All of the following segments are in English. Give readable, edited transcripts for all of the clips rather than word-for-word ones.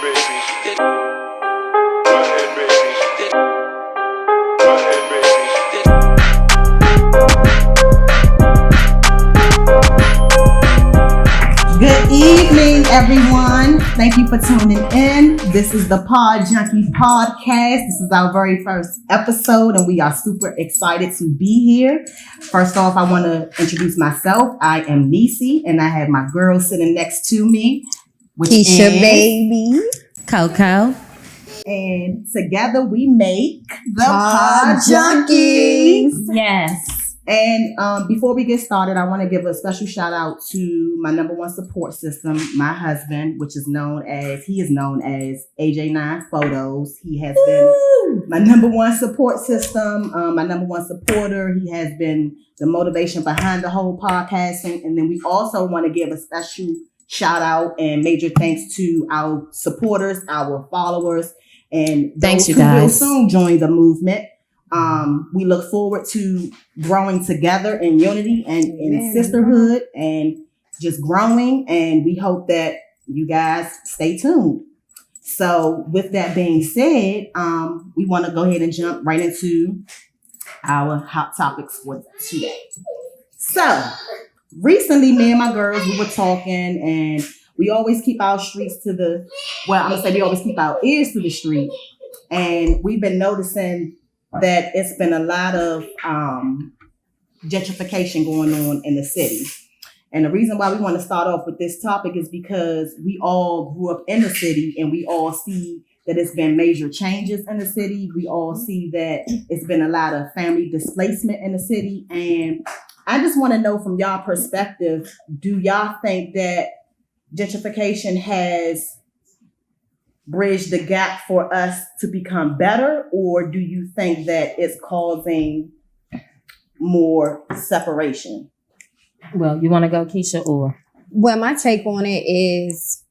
baby. Go ahead, baby. Go ahead, baby. Good evening, everyone. Thank you for tuning in. This is the PodJunkie podcast. This is our very first episode, and we are super excited to be here. First off, I want to introduce myself. I am D.C, and I have my girl sitting next to me, which Keisha, is baby. Coco. And together we make the PodJunkies. Yes. And before we get started, I want to give a special shout out to my number one support system, my husband, which is known as AJ9 Photos. He has been my number one support system, my number one supporter. He has been the motivation behind the whole podcasting. And then we also want to give a special shout out and major thanks to our supporters, our followers, and thanks, those you who guys. will soon join the movement. We look forward to growing together in unity and in sisterhood and just growing. And we hope that you guys stay tuned. So with that being said, we want to go ahead and jump right into our hot topics for today. So recently, me and my girls, we were talking, and we always keep our streets to the, well, I'm going to say we always keep our ears to the street. And we've been noticing that it's been a lot of gentrification going on in the city. And the reason why we want to start off with this topic is because we all grew up in the city, and we all see that it's been major changes in the city. We all see that it's been a lot of family displacement in the city. And I just want to know from y'all perspective, do y'all think that gentrification has bridge the gap for us to become better, or do you think that it's causing more separation? Well, you want to go, Keisha, or? Well, my take on it is,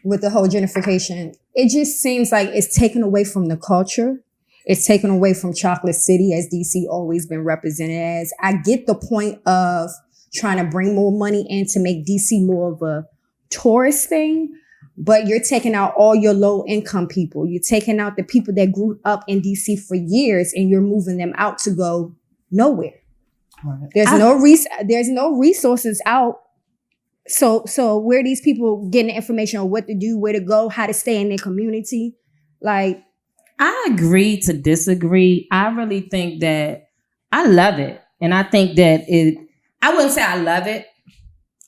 with the whole gentrification, it just seems like it's taken away from the culture. It's taken away from Chocolate City, as DC always been represented as. I get the point of trying to bring more money in to make DC more of a tourist thing, but you're taking out all your low income people. You're taking out the people that grew up in DC for years, and you're moving them out to go nowhere. Right. There's no resources out. So where are these people getting the information on what to do, where to go, how to stay in their community? Like, I agree to disagree. I really think that I love it. And I think that I wouldn't say I love it.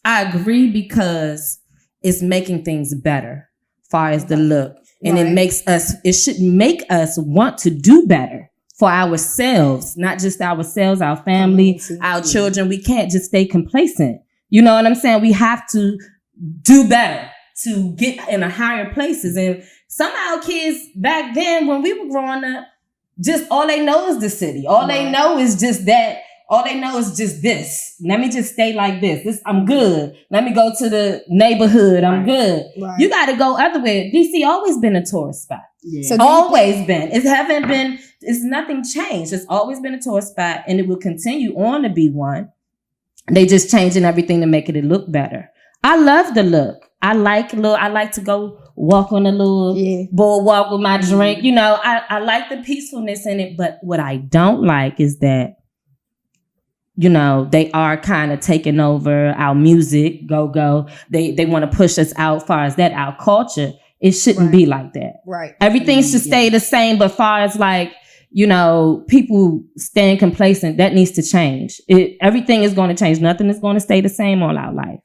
I agree because it's making things better far as the look. And it should make us want to do better for ourselves, not just ourselves, our family, our children. We can't just stay complacent. You know what I'm saying? We have to do better to get in a higher places. And some of our kids back then, when we were growing up, just all they know is the city. All they know is just that. All they know is just this. Let me just stay like this. I'm good. Let me go to the neighborhood. I'm good. Right. You got to go other way. DC always been a tourist spot. Yeah. So always been. It's nothing changed. It's always been a tourist spot, and it will continue on to be one. They just changing everything to make it look better. I love the look. I like to go walk on a little boardwalk with my drink. You know, I like the peacefulness in it. But what I don't like is that, you know, they are kind of taking over our music, go. They want to push us out far as that, our culture. It shouldn't be like that. Right. Everything should stay the same, but far as like, you know, people staying complacent, that needs to change. Everything is going to change. Nothing is going to stay the same all our life.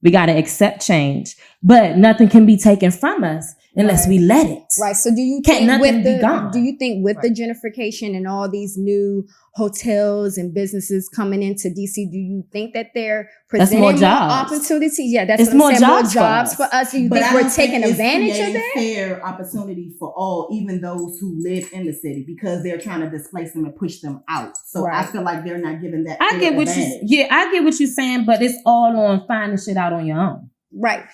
We got to accept change, but nothing can be taken from us unless we let it. Right. So do you think with the gentrification and all these new hotels and businesses coming into DC, do you think that they're presenting more opportunities? Yeah, that's what I'm saying. More jobs for us. Do you think we're taking advantage of that? Fair opportunity for all, even those who live in the city, because they're trying to displace them and push them out. So I feel like they're not giving that. I get what you're saying, but it's all on finding shit out on your own. Right.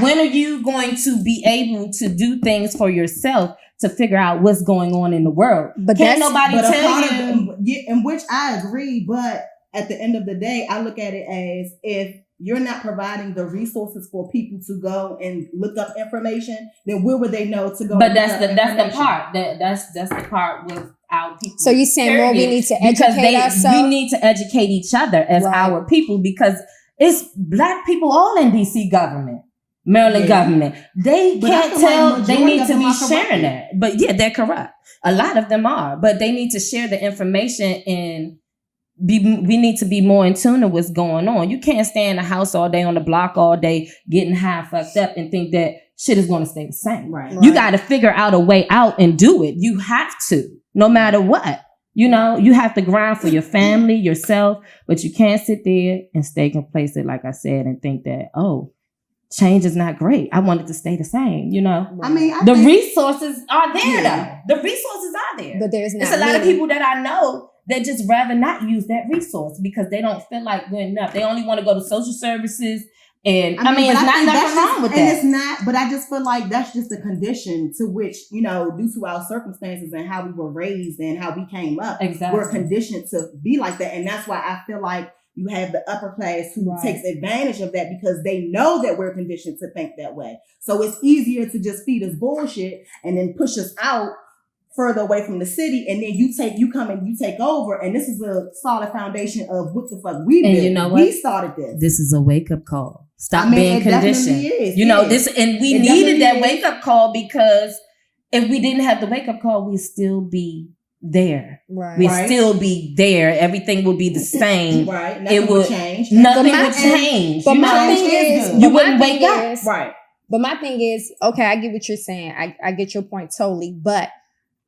When are you going to be able to do things for yourself to figure out what's going on in the world? But can't nobody tell you. In which I agree, but at the end of the day, I look at it as if you're not providing the resources for people to go and look up information, then where would they know to go? But and that's look the up that's the information? part that's the part with our people. So you're saying more we period. need to Because educate ourselves? we need to educate each other as Right. our people, because it's Black people all in DC government, Maryland Yeah. government. They But I can't feel like tell. They majority need of to them be are sharing corrupted. that. But yeah, they're corrupt. A lot of them are, but they need to share the information and we need to be more in tune with what's going on. You can't stay in the house all day, on the block all day, getting high, fucked up, and think that shit is going to stay the same. Right. You got to figure out a way out and do it. You have to, no matter what. You know, you have to grind for your family, yourself, but you can't sit there and stay complacent, like I said, and think that, oh, change is not great. I want it to stay the same, you know? I mean, I The think, resources are there, Yeah. though. The resources are there. But there's not It's a lot of many. people that I know that just rather not use that resource because they don't feel like good enough. They only want to go to social services. And I mean, but it's I not think nothing that's wrong just- with and that. it's not, but I just feel like that's just a condition to which, you know, due to our circumstances and how we were raised and how we came up, Exactly. we're conditioned to be like that. And that's why I feel like you have the upper class who Right. takes advantage of that because they know that we're conditioned to think that way. So it's easier to just feed us bullshit and then push us out further away from the city, and then you come and you take over, and this is a solid foundation of what the fuck we And built. you know We what? started this. This is a wake up call. Stop I mean, being it definitely conditioned. is, You know, yeah. this, and we It needed definitely that is. wake up call because if we didn't have the wake up call, we'd still be there. Right. We'd Right. still be there. Everything would be the same. Right. Nothing It would would change. Nothing But my- would change. But you my know? thing is, good. You but my wouldn't thing wake up. is- Right. But my thing is, okay, I get what you're saying. I get your point totally. But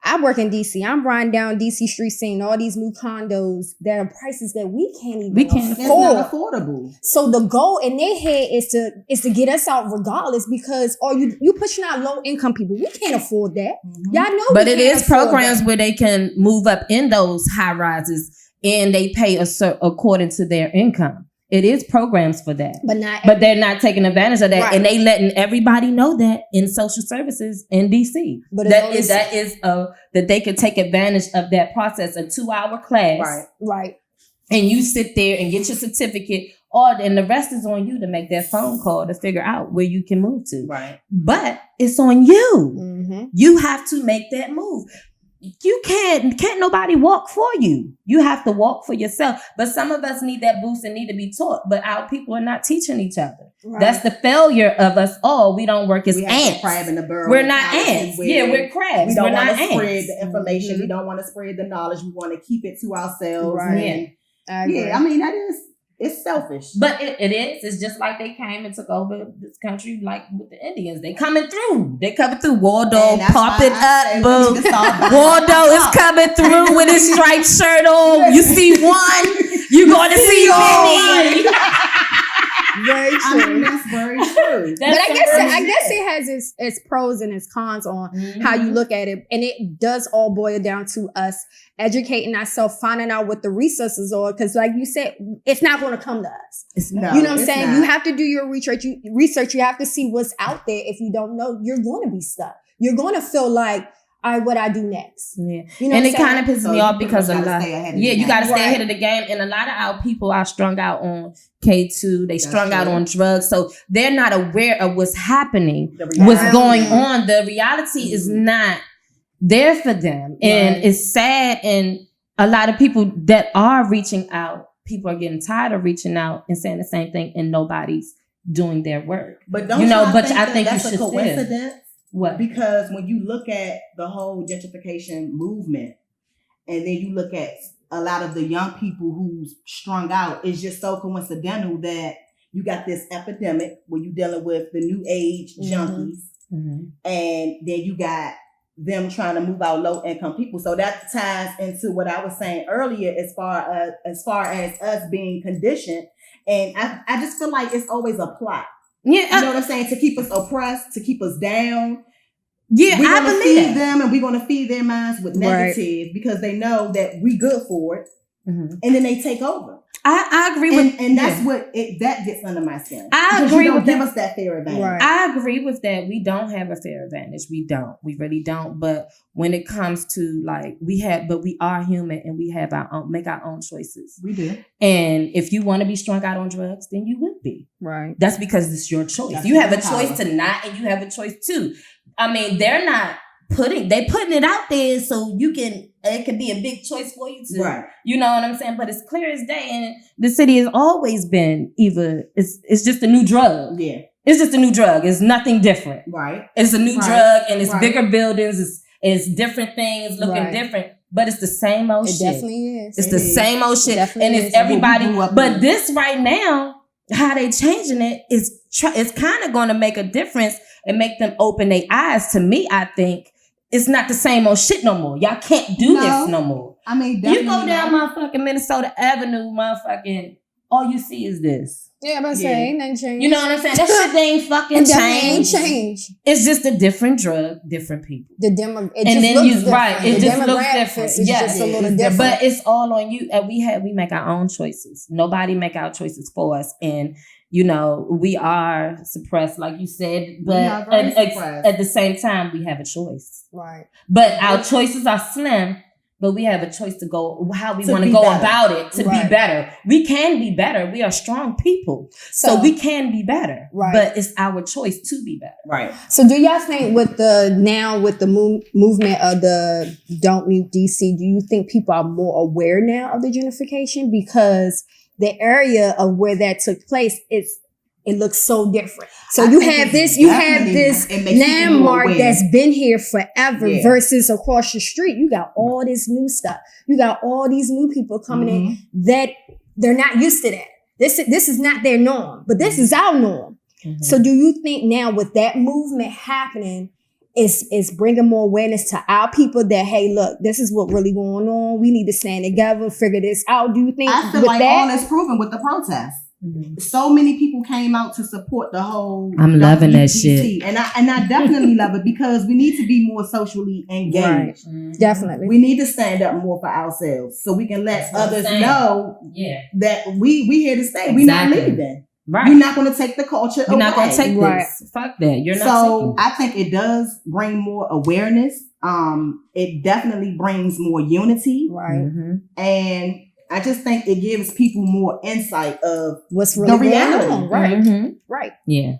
I work in DC. I'm riding down DC Street seeing all these new condos that are prices that we can't even It's afford. not affordable. So the goal in their head is to get us out regardless because you pushing out low income people. We can't afford that. Y'all know. But we it can't is afford programs that. where they can move up in those high rises and they pay according to their income. It is programs for that. But they're not taking advantage of that. Right. And they letting everybody know that in social services in DC. But it's That only- is that they can take advantage of that process, a 2-hour class. Right. Right. And you sit there and get your certificate, and the rest is on you to make that phone call to figure out where you can move to. Right. But it's on you. Mm-hmm. You have to make that move. You can't nobody walk for you. You have to walk for yourself. But some of us need that boost and need to be taught. But our people are not teaching each other. Right. That's the failure of us all. We don't work as We have ants. the crab in the barrel. We're not mentality ants. where Yeah, we're crabs. We don't We're want not to spread ants. the information. Mm-hmm. We don't want to spread the knowledge. We want to keep it to ourselves. Right. And I agree. yeah, I mean, it's selfish. But it is. It's just like they came and took over this country, like with the Indians. They coming through. They coming through. Waldo, And that's pop why it I say up, we boo. need to start Waldo is coming through with his striped shirt on. You see one, you going to see many. Very true. I mean, that's very true. But I guess it has its pros and its cons on how you look at it. And it does all boil down to us educating ourselves, finding out what the resources are. Because like you said, it's not going to come to us. It's No, not. You know what I'm it's saying? not. You have to do your research. You have to see what's out there. If you don't know, you're going to be stuck. You're going to feel like, all right, what I do next? Yeah. You know And what it I'm kind of pisses So me you off pretty because much a gotta lot. stay ahead of Yeah, the you game. got to stay Right. ahead of the game. And a lot of our people are strung out on K2. They strung out true. on drugs. So they're not aware of what's happening, The what's reality. going on. The reality is not there for them. And Right. it's sad. And a lot of people that are reaching out, people are getting tired of reaching out and saying the same thing and nobody's doing their work. But don't You know, y'all but think I that think you that's a should still. coincidence? What? Because when you look at the whole gentrification movement, and then you look at a lot of the young people who's strung out, it's just so coincidental that you got this epidemic where you're dealing with the new age Mhm. junkies, Mhm. and then you got them trying to move out low income people. So that ties into what I was saying earlier as far as us being conditioned. And I just feel like it's always a plot. Yeah, You know what I'm saying? To keep us oppressed, to keep us down. yeah, We're I gonna believe feed that. them, and we're gonna feed their minds with Right. negative because they know that we good for it, Mhm. and then they take over. I agree with, and that's what that gets under my skin. I Because agree you don't with give that. us that fair advantage. Right. I agree with that. We don't have a fair advantage. We don't. We really don't. But when it comes to like we are human and we have make our own choices. We do. And if you want to be strung out on drugs, then you would be. Right. That's because it's your choice. That's You have a your power. choice to not, and you have a choice to. I mean, they're not putting it out there so it could be a big choice for you to. Right. You know what I'm saying? But it's clear as day, and the city has always been it's just a new drug. Yeah. It's just a new drug. It's nothing different. Right. It's a new Right. drug, and it's Right. bigger buildings. It's different things looking Right. different, but it's the same old It shit. definitely is. It's It the is. same old shit, Definitely and it's is. everybody. What we grew up But with. this right now, how they changing it is it's kind of going to make a difference and make them open their eyes. To me, I think it's not the same old shit no more. Y'all can't do this no more. I mean, You definitely go down not. motherfucking Minnesota Avenue, motherfucking, all you see is this. Yeah, but say ain't nothing changed. You know what I'm saying? That shit they ain't fucking It definitely ain't changed. changed. It's just a different drug, different people. It And just then looks you different. right, it The just looks demographics different. is Yes, just a little it's different. but it's all on you. And we make our own choices. Nobody make our choices for us. And you know, we are suppressed, like you said, We but are very suppressed. at the same time, we have a choice. Right. But our choices are slim, but we have a choice to go how we To want to be go better. about it to Right. be better. We can be better. We are strong people. So we can be better. Right. But it's our choice to be better. Right. So do y'all think with the movement of the Don't Mute DC, do you think people are more aware now of the gentrification? Because the area of where that took place, it looks so different. So I you think have it's this, you have definitely- this it makes people more landmark aware. that's been here forever Yeah. versus across the street. You got all this new stuff. You got all these new people coming in that they're not used to that. This is not their norm, but this is our norm. Mm-hmm. So do you think now with that movement happening, is bringing more awareness to our people that, hey, look, this is what really going on. We need to stand together, figure this out. Do you think I feel with like that? all is proven with the protests. Mhm. So many people came out to support the whole. I'm loving that DC. And I definitely love it because we need to be more socially engaged. Right. Mm-hmm. Definitely. We need to stand up more for ourselves so we can let That's what I'm others saying. know Yeah. that we here to stay. We're not Exactly. leaving. Right. We're not going to take the culture You're away. not gonna take Right. this. Fuck that. You're not So taking I think it does bring more awareness. It definitely brings more unity. Right. Mm-hmm. And I just think it gives people more insight of, What's really going reality. on? Right. Mm-hmm. Right. Yeah.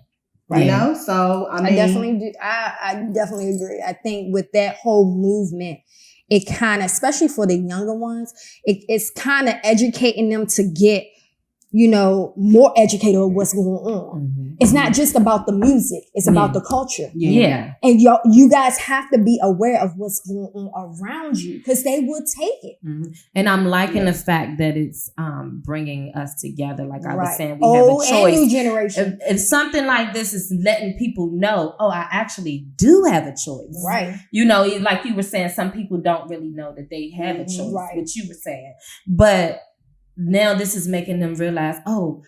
you Yeah. know, so I mean, I definitely do. I definitely agree. I think with that whole movement, it kind of, especially for the younger ones, it's kind of educating them to get, more educated on what's going on. Mm-hmm. It's not just about the music; it's about the culture. Yeah. And you guys have to be aware of what's going on around you because they will take it. Mhm. And I'm liking the fact that it's bringing us together. Like I was Right. saying, we Old have a and new choice. generation. If something like this is letting people know, oh, I actually do have a choice. Right. Like you were saying, some people don't really know that they have a choice, Right. what you were saying. But now this is making them realize, oh,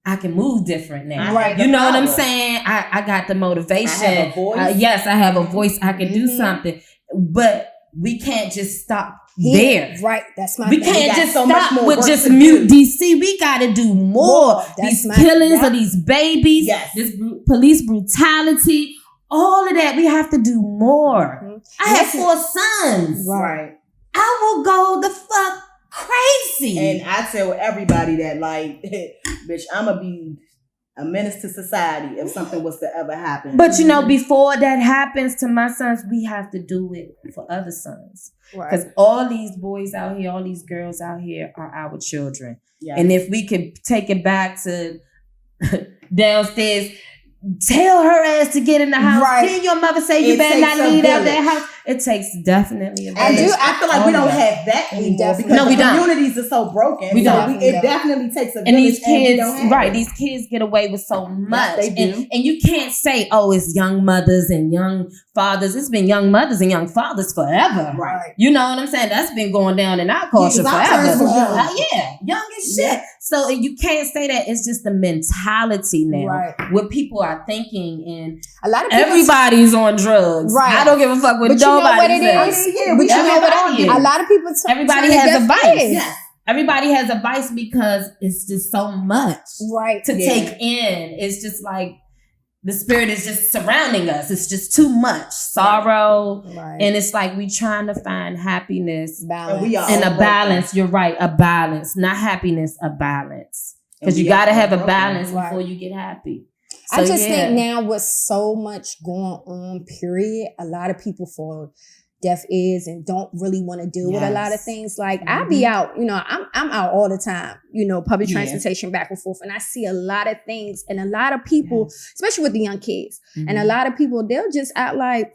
I can move different now. Right. You know what I'm Power. saying? I got the motivation. I have a voice. Yes, I have a voice. I can do Mhm. something. But we can't just stop Yeah, there. right. That's my We thing. can't got just so much stop more with work just to mute do. DC. We got to do more. That's These my- killings yeah. of these babies, Yes. this police brutality, all of that. We have to do more. Mhm. I have 4 sons. Right. I will go the fuck crazy. And I tell everybody that, like, bitch, I'm going to be a menace to society if something was to ever happen. but before that happens to my sons, we have to do it for other sons. Because Right. all these boys out here, all these girls out here are our children. Yeah. And if we could take it back to downstairs, tell her ass to get in the house. Right. Then your mother say you It better takes not a leave out that village. house. It takes definitely a And village. I feel like we don't have that We anymore definitely because No, we the don't. communities are so broken. We so don't. it definitely takes a village. And these we kids, don't have right, it. these kids get away with so much. they do. And you can't say, oh, it's young mothers and young fathers. It's been young mothers and young fathers forever. Right. You know what I'm saying? That's been going down in our culture 'cause our forever. parents was young. Yeah, young as shit. Yeah. So you can't say that. It's just the mentality now. Right. What people are thinking, and A lot of people. everybody's on drugs. Right. I don't give a fuck what But you know nobody what it says. is? Yeah, But we you know everybody what? is. A lot of people. Everybody trying to has a get vice. fed. Yes. everybody has a vice because it's just so much Right. to take in. It's just like the spirit is just surrounding us. It's just too much sorrow. Right. And it's like we trying to find happiness balance. And we are and a all balance. You're right. A balance, not happiness, a balance. Because And you we got to are have a broken. balance Right. before you get happy. I So, just yeah. think now with so much going on, period, a lot of people fall deaf ears and don't really want to deal with a lot of Yes. things. Like I be out, I'm out all the time, public Yeah. transportation back and forth. And I see a lot of things and a lot of people, especially with the young kids, and Mm-hmm. a lot of people, they'll just act like,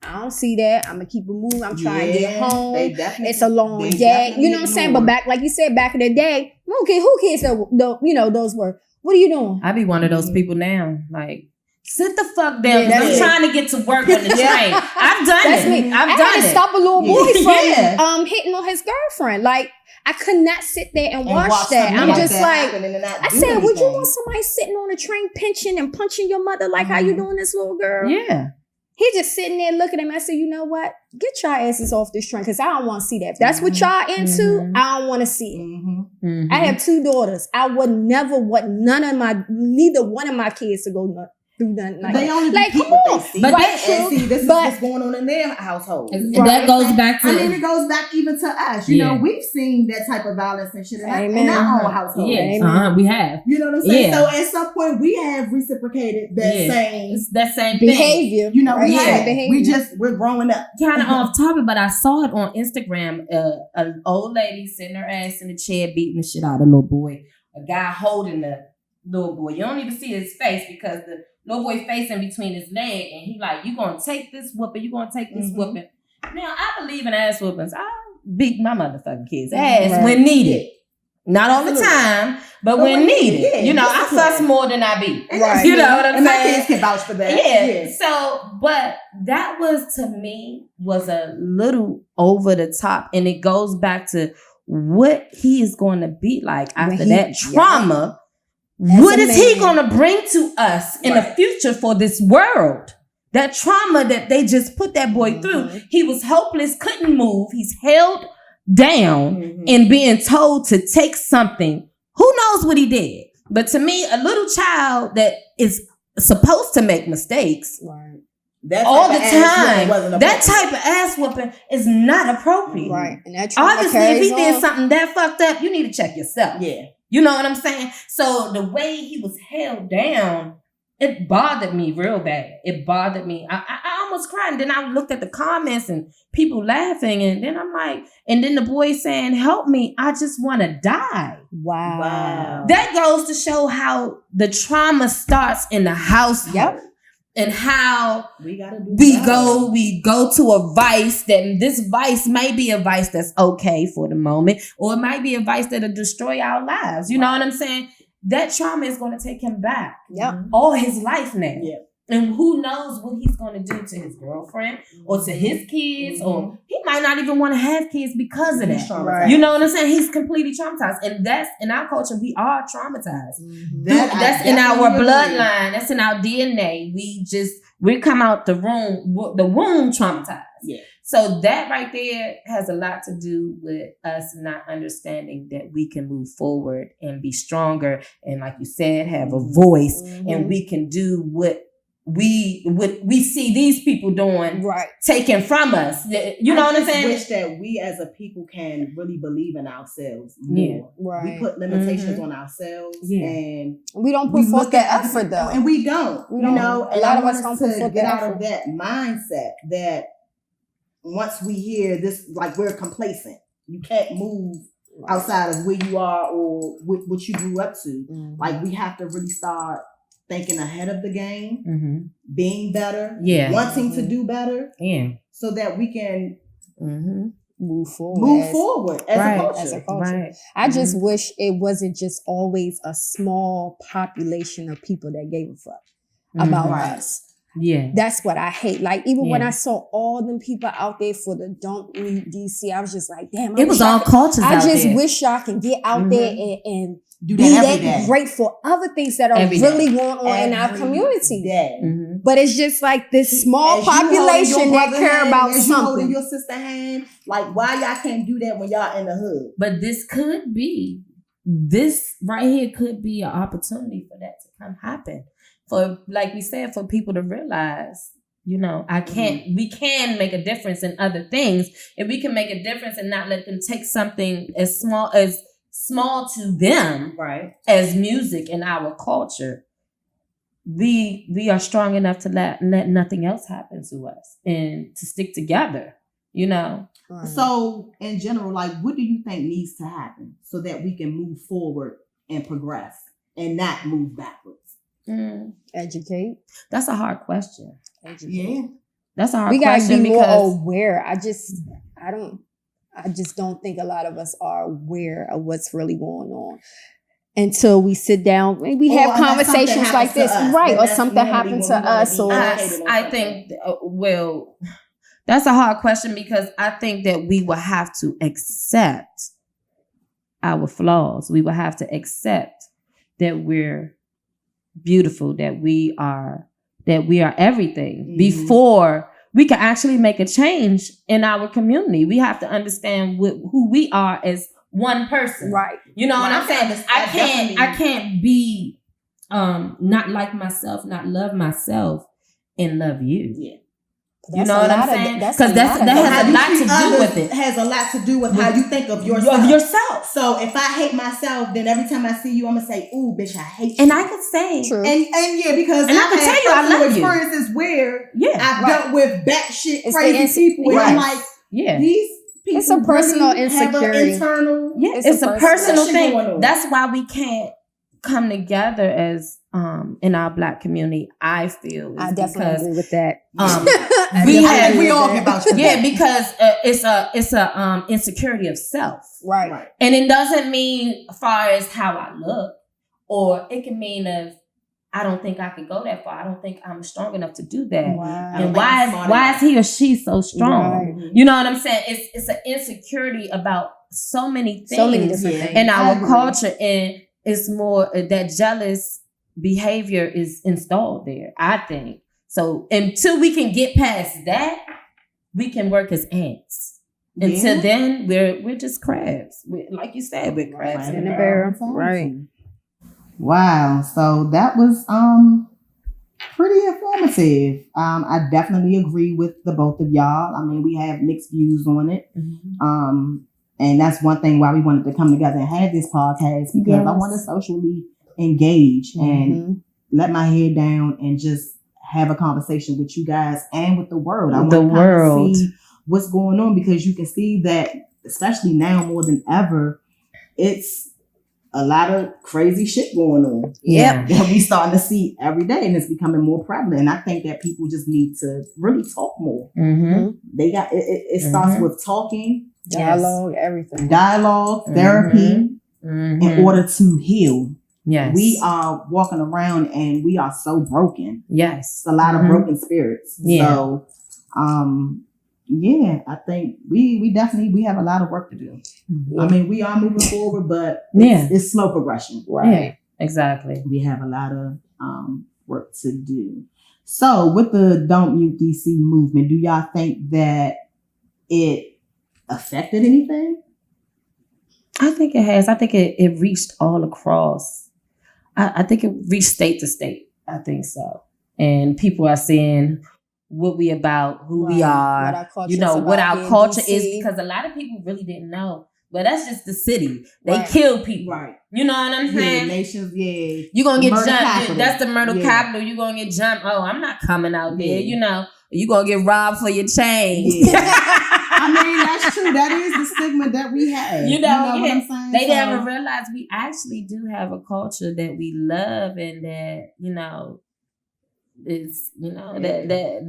I don't see that. I'm going to keep it moving. I'm trying to get home. They definitely- It's a long they day. definitely You know what I'm saying? But ignore. back, like you said, back in the day, okay, who cares? Those were, what are you doing? I be one of those people now. Like, sit the fuck down. Yeah, that's I'm me. trying to get to work on the train. I've done That's it. me. I've I done had to it. stop a little boy Yeah. from hitting on his girlfriend. Like I could not sit there and watch that. something I'm like just that like, happen and not I do said, would you anything? want somebody sitting on a train pinching and punching your mother like how you doing this little girl? Yeah. He just sitting there looking at me. I said, you know what? Get your asses off this train because I don't want to see that. If that's what y'all into, I don't want to see it. Mm-hmm. Mhm. I have 2 daughters. I would never want neither one of my kids to go through nothing like They that. only Like, repeat come what on. they see. But Right, that's and true. see, this is But- what's going on in their household. And Right. that goes back to I mean, it goes back even to us. You know, Yeah. we've seen that type of violence and shit in Amen. our own household. yeah, Amen. we have. You know what I'm saying? Yeah. So at some point, we have reciprocated that Yeah. same, It's that same thing. Behavior. you know, Right? we Yeah, have. behavior. We're growing up. Kind of off topic, but I saw it on Instagram. An old lady sitting her ass in the chair, beating the shit out of a little boy. A guy holding the little boy. You don't even see his face because the little boy face in between his leg, and he like, you gonna take this whooping? You gonna take this Mhm. whooping? Now I believe in ass whoopings. I beat my motherfucking kids' ass Right. when needed. Not all the Absolutely. time, but But when when needed. needed, yeah, you know, I discipline. fuss more than I beat. And Right. that's You know good. what I'm and saying? my kids can vouch for that. Yeah. So, but that was to me was a little over the top, and it goes back to what he is going to be like after that trauma. What a is he man. going to bring to us in the Right. future for this world? That trauma that they just put that boy through. He was helpless, couldn't move. He's held down Mhm. and being told to take something. Who knows what he did? But to me, a little child that is supposed to make mistakes Right. That all type the of ass whooping time, wasn't that appropriate. type of ass whooping is not appropriate. Right. And that trauma Obviously, if carries he did on. something that fucked up, you need to check yourself. Yeah. You know what I'm saying? So the way he was held down, it bothered me real bad. It bothered me. I almost cried. And then I looked at the comments and people laughing. And then I'm like, and then the boy saying, help me. I just want to die. Wow. Wow. That goes to show how the trauma starts in the household. Yep. And how We gotta do we better. go to a vice that this vice may be a vice that's okay for the moment, or it might be a vice that'll destroy our lives. You know what I'm saying? That trauma is going to take him back Yep. all his life now. Yeah. And who knows what he's going to do to his girlfriend or to his kids, or he might not even want to have kids because of He's that. traumatized. You know what I'm saying? He's completely traumatized. And that's in our culture, we are traumatized. That I That's in our definitely agree. bloodline. That's in our DNA. We come out the womb traumatized. Yeah. So that right there has a lot to do with us not understanding that we can move forward and be stronger. And like you said, have a voice, and we can do what we see these people doing, Right. taken from us. You know what I'm I just saying? wish that we as a people can really believe in ourselves Yeah. more. Right. We put limitations on ourselves, Yeah. and We don't we put forth look that at other effort people, though. and we don't. We You don't. know, A and lot I of us want don't us put to forth get the out effort. of that mindset that once we hear this, like we're complacent. You can't move outside of where you are or what you grew up to. Mhm. Like we have to really start thinking ahead of the game, Mm-hmm. being better, Yeah. wanting to do better, Yeah. so that we can Mm-hmm. move forward. move forward as Right. a culture. As a culture. Right. I just wish it wasn't just always a small population of people that gave a fuck about Right. us. Yeah. That's what I hate. Like even when Yeah. I saw all them people out there for the Don't Leave DC, I was just like, damn. It was all cultures I out just there. wish y'all can get out there and Do be that every that day. great for other things that are Every really day. going on in our community. Day. Mm-hmm. But it's just like this small As you holding your population that brother care hand, about as you holding something. your sister hand, like why y'all can't do that when y'all in the hood? But this right here could be an opportunity for that to come happen. For, like we said, for people to realize, we can make a difference in other things. If we can make a difference and not let them take something as small to them, Right. as music in our culture, we are strong enough to let nothing else happen to us and to stick together, Right. So in general, like what do you think needs to happen so that we can move forward and progress and not move backwards? Educate. That's a hard question. Yeah. That's a hard We gotta question be more because aware. I just don't think a lot of us are aware of what's really going on until we sit down. Maybe Or have unless conversations something like happens this, to us, right? then Or that's something normally happened when to we wanna us, be or educated on I something. think, that's a hard question because I think that we will have to accept our flaws. We will have to accept that we're beautiful, that we are everything before we can actually make a change in our community. We have to understand who we are as one person. right? You know what I'm saying? Definitely. I can't be not like myself, not love myself, and love you. Yeah. You know what I'm saying? That's Because that So has how a you lot treat to do others with it. has a lot to do with how you think of yourself. Of yourself. So if I hate myself, then every time I see you, I'm gonna say, "Ooh, bitch, I hate you." And I could say, True. And yeah, because And I can tell you I personal love you. experiences where yeah, I've dealt with batshit It's crazy the people, and I'm yes. like, yeah. these people It's a personal really have an insecurity. internal. Yeah, It's it's a a personal shit thing. going on. That's why we can't come together as in our Black community. I feel I is definitely because agree with that. we all get about you. yeah, because it's a insecurity of self, Right. and it doesn't mean as far as how I look, or it can mean of I don't think I could go that far. I don't think I'm strong enough to do that. Wow. And why is he or she so strong? Right. You know what I'm saying? It's an insecurity about so many things So many different Yeah. things. in I our agree. culture, and it's more that jealous behavior is installed there, I think. So until we can get past that, we can work as ants. Until then, we're just crabs. Like you said, we're crabs in the barrel. Right. Wow. So that was pretty informative. I definitely agree with the both of y'all. I mean, we have mixed views on it. And that's one thing why we wanted to come together and have this podcast, because I want to socially engage and let my head down and just have a conversation with you guys and with the world. I want to kind of see what's going on, because you can see that, especially now more than ever, it's a lot of crazy shit going on. Yeah. That we starting to see every day, and it's becoming more prevalent. And I think that people just need to really talk more. They got it starts with talking, Dialogue, everything. dialogue, therapy, in order to heal. Yes. We are walking around and we are so broken. Yes. It's a lot of broken spirits. Yeah. So yeah, I think we definitely have a lot of work to do. I mean, we are moving forward, but it's slow progression. Right. Yeah, exactly. We have a lot of work to do. So with the Don't Mute DC movement, do y'all think that it affected anything? I think it has. I think it reached all across. I think it reached state to state. I think so. And people are seeing what we about, who we are, what our culture what our here in culture DC. is, because a lot of people really didn't know. But that's just the city. They Right. kill people. Right. You know what I'm saying? Nations, yeah. You're going to get Murder jumped. capital. That's the murder Yeah. capital. You're going to get jumped. Oh, I'm not coming out there. Yeah. You're going to get robbed for your chain. Yeah. I mean, that's true. That is the stigma that we have. You know what I'm saying? They never realize we actually do have a culture that we love, and that, is,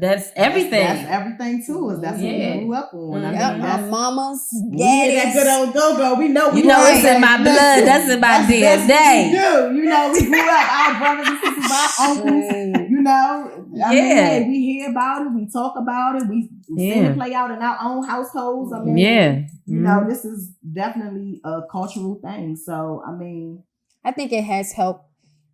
that's everything. That's everything to us. That's what we grew up on. I mean, Our that's mamas, we hear that good daddies. old go-go. We know it's in my blood. That's in my DNA. That's what we do. We grew up. Our brothers and sisters, our uncles. I mean, hey, we hear about it. We talk about it. We see it play out in our own households. I mean, this is definitely a cultural thing. So, I mean, I think it has helped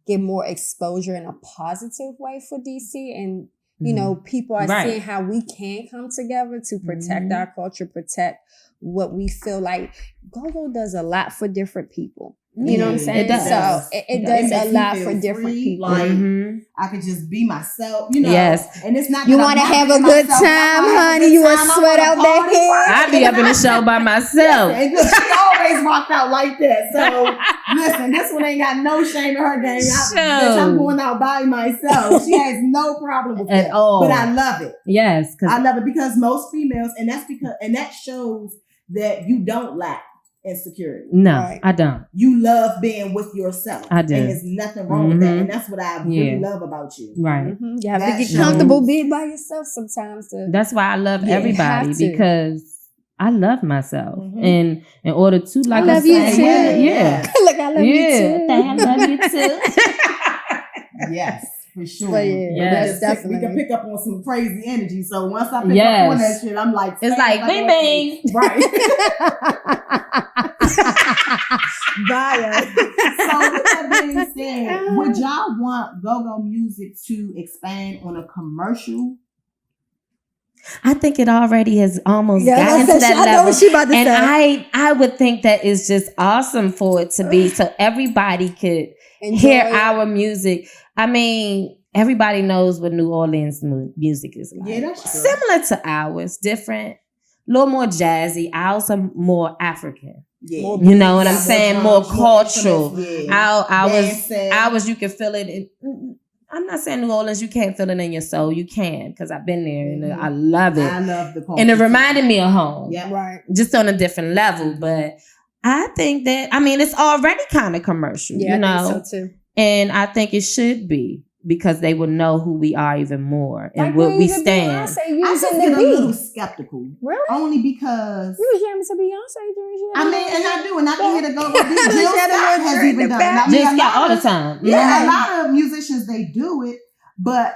get more exposure in a positive way for DC. And, you know, people are Right. seeing how we can come together to protect our culture, protect what we feel like. Go-Go does a lot for different people. You know what I'm saying? It does. So it does makes a me lot feel for different free, people. Like Mhm. I could just be myself, you know. Yes. And it's not You that I'm want to not have a being good myself, but I time, wanna have a honey. good You will time. I sweat wanna out that party. head. I'd be up in the show by myself. And look, she always walked out like that. So listen, this one ain't got no shame in her game. Bitch, I'm going out by myself. She has no problem with At that. all. But I love it. Yes, because I love it because most females, and that shows that you don't lack insecurity. no, Right. I don't. You love being with yourself. I do. And there's nothing wrong with that. Mhm. And that's what I really Yeah. love about you. Right. You have That to get shows- comfortable being by yourself sometimes. That's why I love Yeah, you everybody have to. because I love myself. Mhm. And in order to, like love I you said, too. yeah. Look, I love you Yeah, too. I love you too. Yes, for sure. But yeah, Yes. that's We can definitely. pick up on some crazy energy. So once I pick Yes. up on that shit, I'm like, It's like, bing, bing. Right. Bye. So with that being said, would y'all want go-go music to expand on a commercial? I think it already has almost Yeah, gotten to that I know level. what she about to And say. I would think that it's just awesome for it to be so everybody could hear Enjoy it. our music. I mean, everybody knows what New Orleans music is like. Yeah, that's true. Similar to ours, different, a little more jazzy. Ours are more African. Yeah. More You know what I'm More saying? drums, More more cultural. instruments, yeah. Dancing. Ours, you can feel it. I'm not saying New Orleans, you can't feel it in your soul. You can, because I've been there and I love it. I love the culture. And it reminded me of home. Yeah. Right. Just on a different level. But I think that, I mean, it's already kind of commercial, Yeah, you know? I think so too. And I think it should be, because they will know who we are even more and Like what when we you was stand. Beyonce I just using get the a little beat. skeptical. Really? Only because You was jamming to Beyonce during your I mean, and I do, and I can hear the go-go beat. Just Jill had a Scott little has drink even in the done it. I back. mean, Just a got all lot the of- time. Yeah, a lot of musicians, they do it, but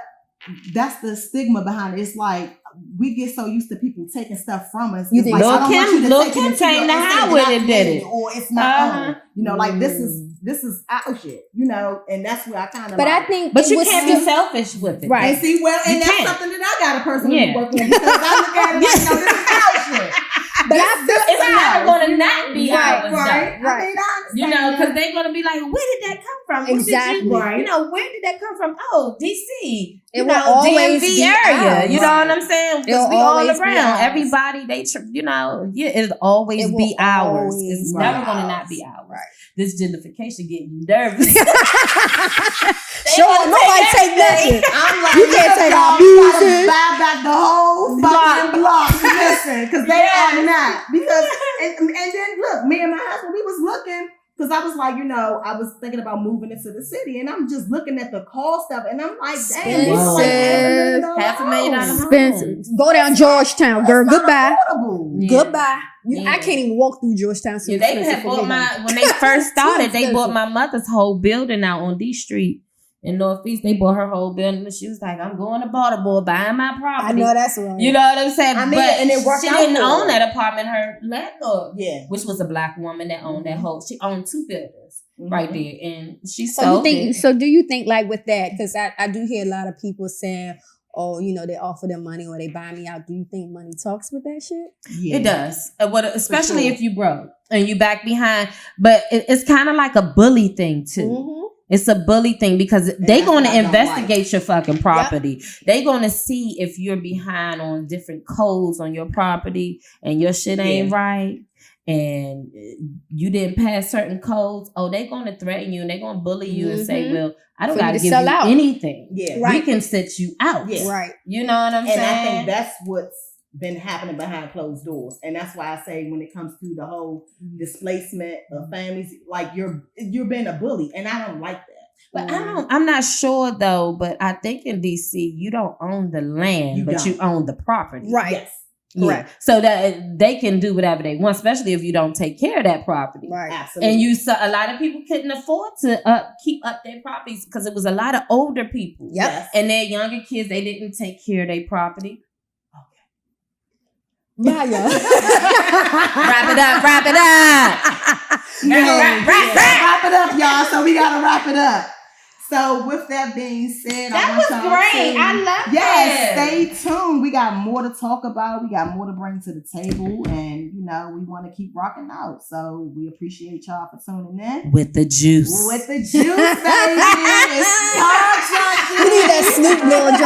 that's the stigma behind it. It's like we get so used to people taking stuff from us. You It's think like, Lil' I don't want Kim- you to Lil' take it Kim into came your to and say Howard that I and did made it. or it's not Uh-huh. own. You know, like this is our shit. You know, and that's where I kind of. But like, I think But it you was can't still- be selfish with it. Right. and see, well, and You that's can't. something that I got to personally Yeah. work on because I look at it like, no, this is our shit. But I feel It's ours. never going to not be Right, ours, Right, though. I mean, I You understand know, because that. they're going to be like, where did that come from? Who did Exactly. you, Right. you know, where did that come from? Oh, D.C. It You will know, always DMV be area. ours. You know what I'm saying? Because It'll we all always be around. ours. Everybody, you know, yeah, it'll always It will be ours. always It's be never going to ours. not be ours. Right. This gentrification getting you nervous. Sure, nobody take nothing. I'm like, You can't take our y'all gotta music. buy back the whole fucking block. Listen, because they are not. Because and then look, me and my husband, we was looking because I was like, you know, I was thinking about moving into the city, and I'm just looking at the cost of it, and I'm like, damn, this is like Expensive. $500,000 $500,000. Expensive. Go down Georgetown, girl. It's not Goodbye. affordable. Yeah. Goodbye. Yeah. I can't even walk through Georgetown. So Yeah, they expensive had for bought me. my, when they first started, they expensive. bought my mother's whole building out on D Street in Northeast. They bought her whole building, and she was like, I'm going to Baltimore, buying my I property. know that's right. You know what I'm saying? I mean, but and it worked she out didn't for own her. that apartment. Her landlord, Yeah. which was a black woman that owned that whole, she owned 2 buildings right there. And she So you sold think? it. So do you think like with that? Because I do hear a lot of people saying, "Oh, you know, they offer them money or they buy me out." Do you think money talks with that shit? Yeah. It does. Especially sure. if you broke and you back behind. But it's kind of like a bully thing too. Mm-hmm. It's a bully thing because they that's going what to I don't investigate your fucking property. They going to see if you're behind on different codes on your property and your shit ain't right and you didn't pass certain codes. Oh, they going to threaten you and they going to bully you and say, well, I don't For you got to to give sell you out. anything. Yeah. We Right. can set you out. Yeah. Right. You know what I'm And saying? I think that's what's been happening behind closed doors. And that's why I say when it comes to the whole displacement of families, like you're being a bully. And I don't like that. But I'm not sure though, but I think in DC you don't own the land, You but don't. you own the property. Right. Yes. Yeah. Correct. So that they can do whatever they want, especially if you don't take care of that property. Right. Absolutely. And a lot of people couldn't afford to keep up their properties because it was a lot of older people. Yep. Yes. And their younger kids, they didn't take care of their property. Maya. Wrap it up. Wrap it up, y'all. So we gotta wrap it up. So with that being said, That I was want y'all great. to, I love yes, it. stay tuned. We got more to talk about. We got more to bring to the table, and we want to keep rocking out. So we appreciate y'all for tuning in. With the juice. With the juice, baby. It's PodJunkie. We need that Snoop Dogg.